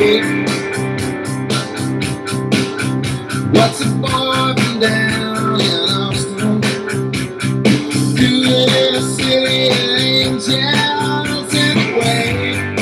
What's a boy from down in Austin? Good city angels anyway.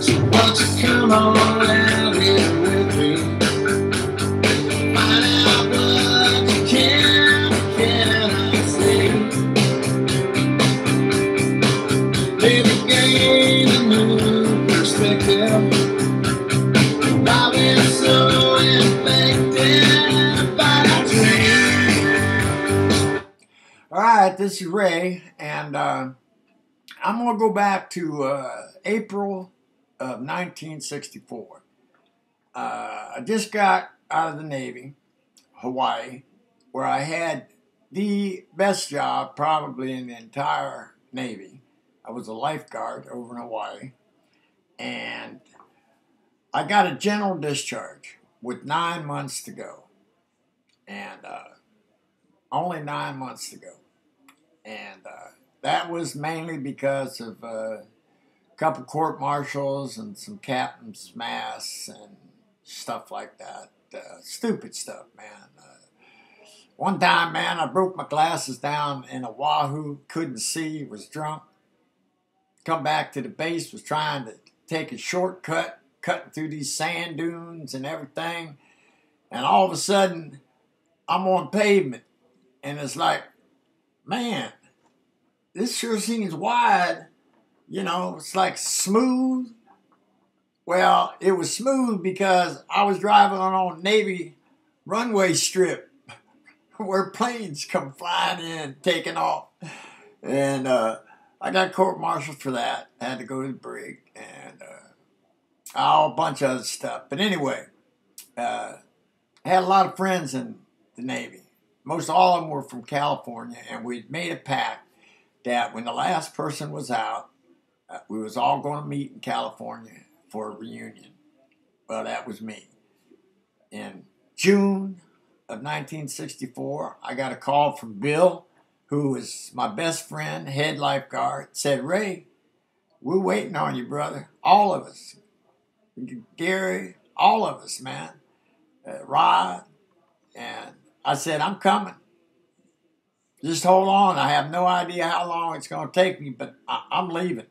So won't you come on out here with me? Find out what you cannot see. Maybe gain a new perspective. I've been so infected by a dream. All right, this is Ray, and I'm going to go back to April of 1964. I just got out of the Navy, Hawaii, where I had the best job probably in the entire Navy. I was a lifeguard over in Hawaii, and I got a general discharge with 9 months to go, and only 9 months to go. And that was mainly because of a couple court-martials and some captain's mass and stuff like that. Stupid stuff, man. One time, man, I broke my glasses down in Oahu, couldn't see, was drunk. Come back to the base, was trying to take a shortcut, cutting through these sand dunes and everything. And all of a sudden, I'm on pavement. And it's like, man, this sure seems wide. You know, it's like smooth. Well, it was smooth because I was driving on Navy runway strip where planes come flying in, taking off. And I got court-martialed for that. I had to go to the brig and a bunch of other stuff. But anyway, I had a lot of friends in the Navy. Most all of them were from California, and we'd made a pact that when the last person was out, we was all going to meet in California for a reunion. Well, that was me. In June of 1964, I got a call from Bill, who was my best friend, head lifeguard, said, Ray, we're waiting on you, brother. All of us. Gary, all of us, man. Rod. And I said, I'm coming. Just hold on. I have no idea how long it's going to take me, but I'm leaving.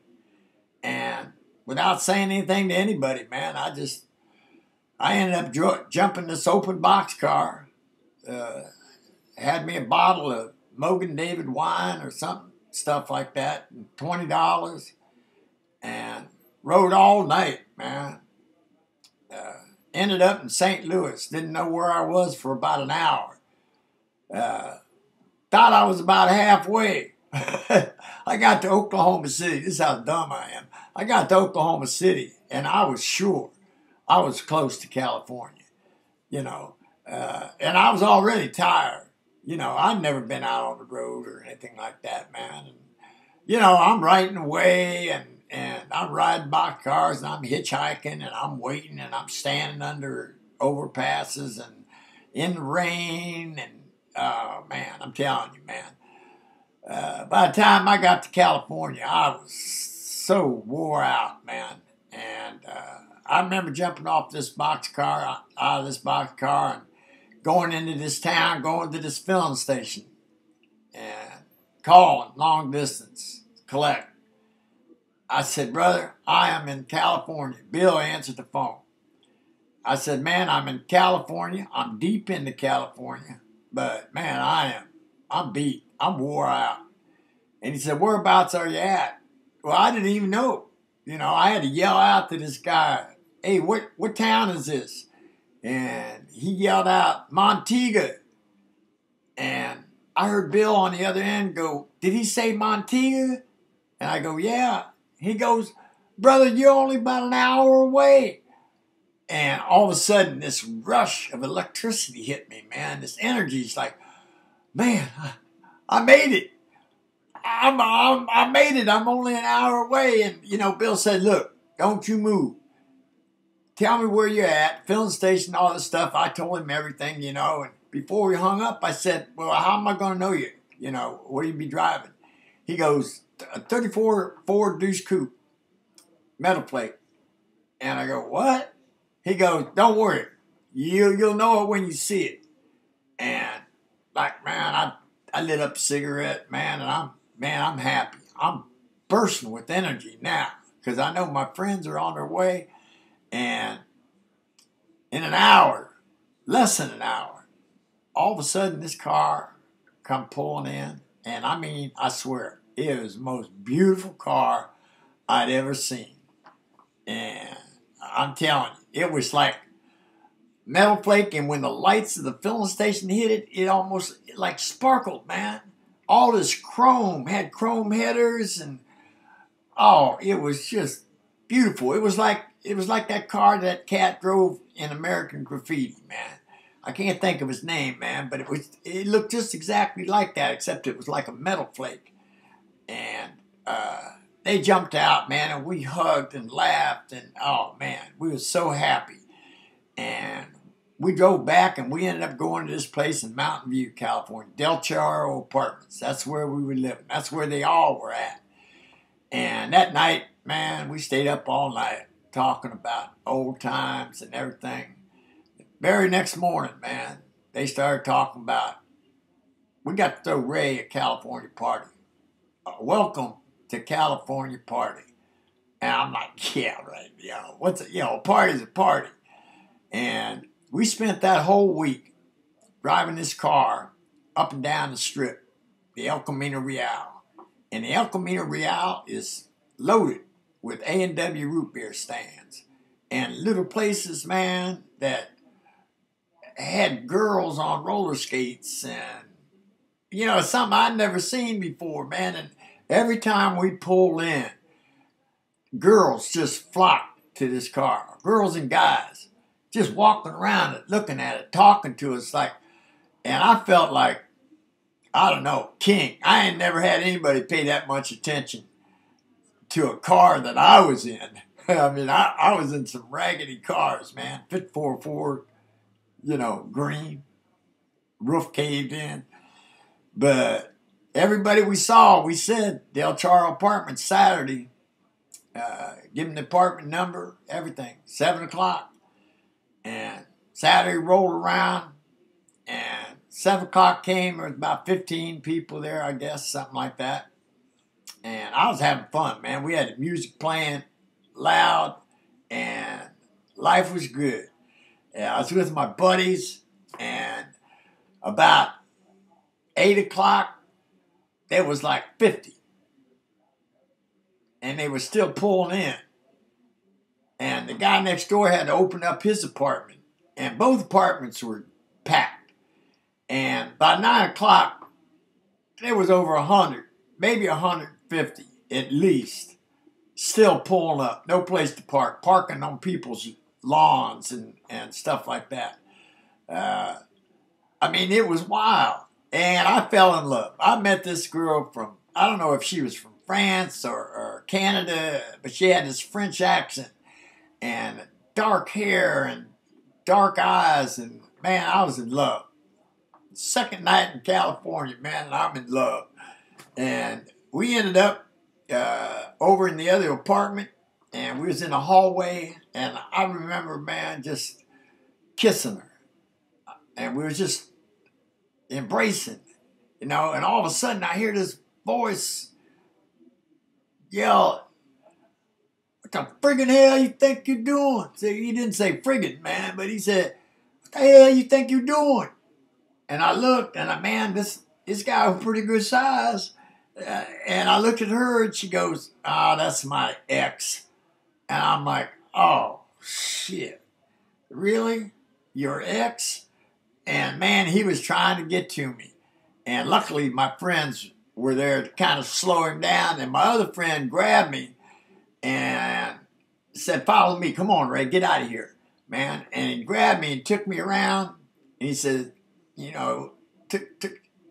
And without saying anything to anybody, man, I ended up jumping this open box car. Had me a bottle of Mogan David wine or something, stuff like that, and $20, and rode all night, man. Ended up in St. Louis. Didn't know where I was for about an hour. Thought I was about halfway. I got to Oklahoma City. This is how dumb I am. I got to Oklahoma City, and I was sure I was close to California, you know. And I was already tired. You know, I'd never been out on the road or anything like that, man. And, you know, I'm riding away, and I'm riding box cars, and I'm hitchhiking, and I'm waiting, and I'm standing under overpasses and in the rain, and, oh, man, I'm telling you, man. By the time I got to California, I was so wore out, man. And I remember jumping off this boxcar, out of this boxcar, and going into this town, going to this filling station, and calling long distance, collect. I said, brother, I am in California. Bill answered the phone. I said, man, I'm in California. I'm deep into California. But, man, I'm beat. I'm wore out. And he said, whereabouts are you at? Well, I didn't even know. You know, I had to yell out to this guy, hey, what town is this? And he yelled out, Montego. And I heard Bill on the other end go, did he say Montego? And I go, yeah. He goes, brother, you're only about an hour away. And all of a sudden, this rush of electricity hit me, man. This energy is like, man, I made it. I made it. I'm only an hour away. And, you know, Bill said, look, don't you move. Tell me where you're at, filling station, all this stuff. I told him everything, you know. And before we hung up, I said, well, how am I going to know you? You know, where you be driving? He goes, a 34 Ford Deuce Coupe. metal plate. And I go, what? He goes, don't worry. You'll know it when you see it. And like, man, I lit up a cigarette, man, and I'm happy. I'm bursting with energy now because I know my friends are on their way. And in an hour, less than an hour, all of a sudden this car come pulling in. And I mean, I swear, it was the most beautiful car I'd ever seen. And I'm telling you, it was like metal flake, and when the lights of the filling station hit it, it almost like sparkled, man. All this chrome, had chrome headers, and oh, it was just beautiful. It was like that car that cat drove in American Graffiti, man. I can't think of his name, man, but it looked just exactly like that, except it was like a metal flake. And they jumped out, man, and we hugged and laughed, and oh man, we were so happy. And we drove back, and we ended up going to this place in Mountain View, California, Del Charro Apartments. That's where we were living. That's where they all were at. And that night, man, we stayed up all night talking about old times and everything. Very next morning, man, they started talking about, we got to throw Ray a California party. Welcome to California party. And I'm like, yeah, right. A party's a party. And we spent that whole week driving this car up and down the strip, the El Camino Real. And the El Camino Real is loaded with A&W root beer stands and little places, man, that had girls on roller skates and, something I'd never seen before, man. And every time we pull in, girls just flock to this car, girls and guys, just walking around it, looking at it, talking to us and I felt like, I don't know, king. I ain't never had anybody pay that much attention to a car that I was in. I mean, I was in some raggedy cars, man. Fit 4 green, roof caved in. But everybody we saw, we said, Del Charro Apartments, Saturday. Give them the apartment number, everything, 7 o'clock. And Saturday rolled around, and 7 o'clock came. There was about 15 people there, I guess, something like that. And I was having fun, man. We had the music playing loud, and life was good. I was with my buddies, and about 8 o'clock, there was like 50. And they were still pulling in. And the guy next door had to open up his apartment. And both apartments were packed. And by 9 o'clock, there was over 100, maybe 150 at least, still pulling up. No place to park. Parking on people's lawns and stuff like that. I mean, it was wild. And I fell in love. I met this girl from, I don't know if she was from France or Canada, but she had this French accent and dark hair and dark eyes. And, man, I was in love. Second night in California, man, and I'm in love. And we ended up over in the other apartment, and we was in a hallway, and I remember, man, just kissing her. And we were just embracing, and all of a sudden I hear this voice yell, "What the friggin' hell you think you're doing?" So he didn't say friggin', man, but he said, "What the hell you think you're doing?" And I looked, and man, this guy was pretty good size. And I looked at her, and she goes, "Oh, that's my ex." And I'm like, "Oh, shit. Really? Your ex?" And, man, he was trying to get to me. And luckily, my friends were there to kind of slow him down. And my other friend grabbed me and said, "Follow me. Come on, Ray. Get out of here, man." And he grabbed me and took me around. And he said,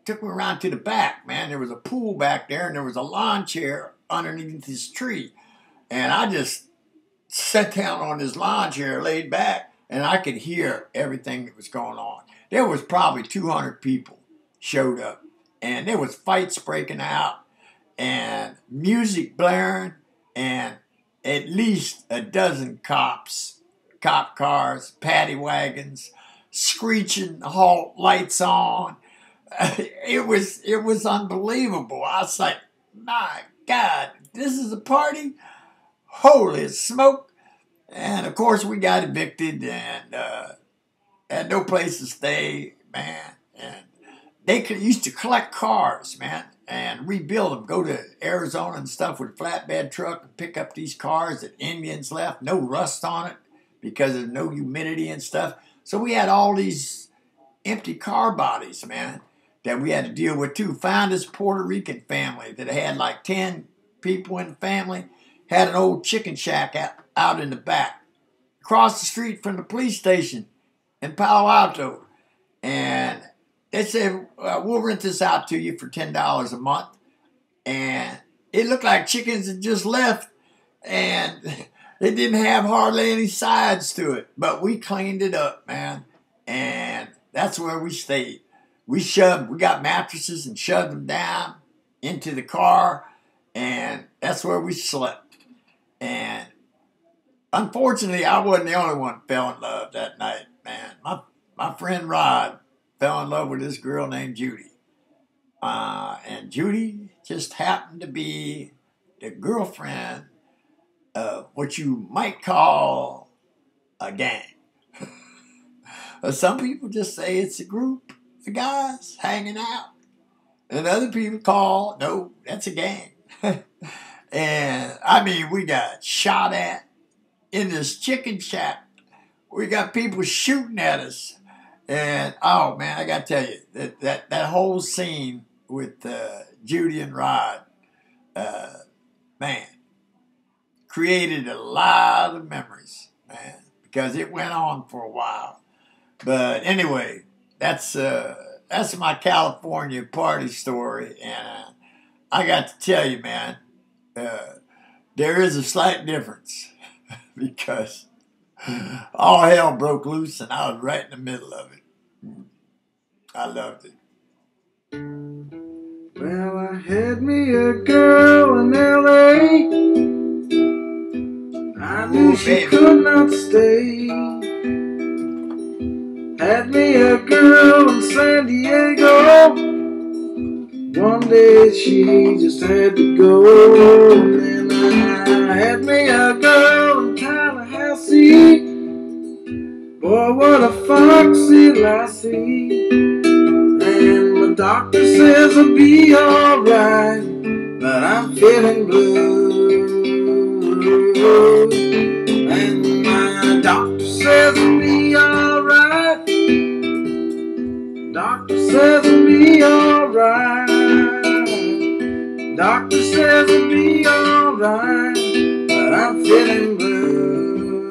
took me around to the back, man. There was a pool back there, and there was a lawn chair underneath this tree. And I just sat down on this lawn chair, laid back, and I could hear everything that was going on. There was probably 200 people showed up, and there was fights breaking out, and music blaring, and at least a dozen cops, cop cars, paddy wagons, screeching halt lights on. It was unbelievable. I was like, my God, this is a party? Holy smoke. And of course we got evicted and had no place to stay, man. And they used to collect cars, man, and rebuild them. Go to Arizona and stuff with a flatbed truck and pick up these cars that Indians left. No rust on it because there's no humidity and stuff. So we had all these empty car bodies, man, that we had to deal with too. Found this Puerto Rican family that had like 10 people in the family, had an old chicken shack out in the back, across the street from the police station in Palo Alto. And they said, we'll rent this out to you for $10 a month. And it looked like chickens had just left, and it didn't have hardly any sides to it. But we cleaned it up, man. And that's where we stayed. We got mattresses and shoved them down into the car, and that's where we slept. And unfortunately, I wasn't the only one who fell in love that night, man. My friend Rod fell in love with this girl named Judy. And Judy just happened to be the girlfriend of what you might call a gang. Some people just say it's a group of guys hanging out. And other people call, no, that's a gang. And I mean, we got shot at in this chicken shack. We got people shooting at us. And oh man, I gotta tell you, that whole scene with Judy and Rod, man, created a lot of memories, man, because it went on for a while. But anyway, that's my California party story, and I got to tell you, man, there is a slight difference because all hell broke loose, and I was right in the middle of it. I loved it. Well, I had me a girl in L.A. I knew she could not stay. Had me a girl in San Diego. One day she just had to go. And then I had me a girl in Tallahassee. Boy, what a foxy lassie. And my doctor says I'll be alright, but I'm feeling blue. And my doctor says I'll be alright. Doctor says I'll be alright. Doctor says I'll be alright, but I'm feeling blue.